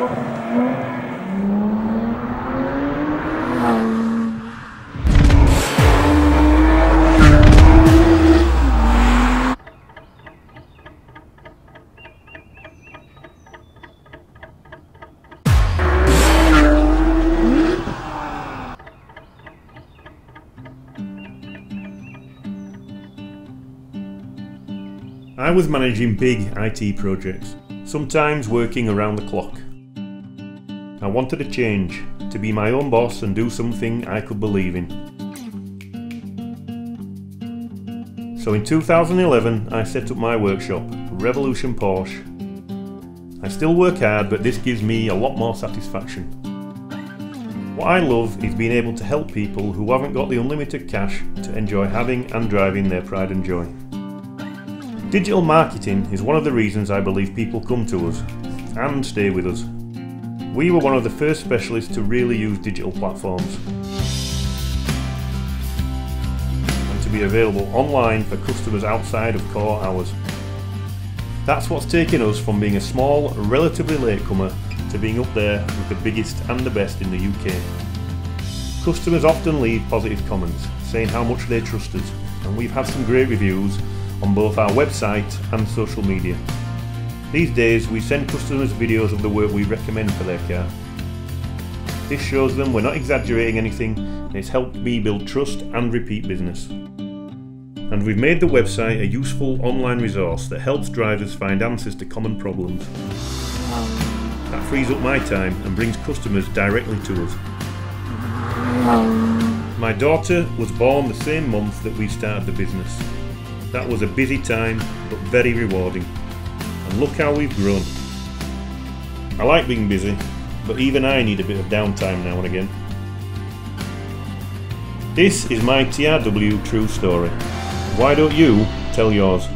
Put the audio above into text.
I was managing big IT projects, sometimes working around the clock. I wanted a change, to be my own boss and do something I could believe in. So in 2011 I set up my workshop, Revolution Porsche. I still work hard, but this gives me a lot more satisfaction. What I love is being able to help people who haven't got the unlimited cash to enjoy having and driving their pride and joy. Digital marketing is one of the reasons I believe people come to us and stay with us. We were one of the first specialists to really use digital platforms and to be available online for customers outside of core hours. That's what's taken us from being a small, relatively latecomer to being up there with the biggest and the best in the UK. Customers often leave positive comments saying how much they trust us, and we've had some great reviews on both our website and social media. These days we send customers videos of the work we recommend for their car. This shows them we're not exaggerating anything, and it's helped me build trust and repeat business. And we've made the website a useful online resource that helps drivers find answers to common problems. That frees up my time and brings customers directly to us. My daughter was born the same month that we started the business. That was a busy time, but very rewarding. And look how we've grown. I like being busy, but even I need a bit of downtime now and again. This is my TRW true story. Why don't you tell yours?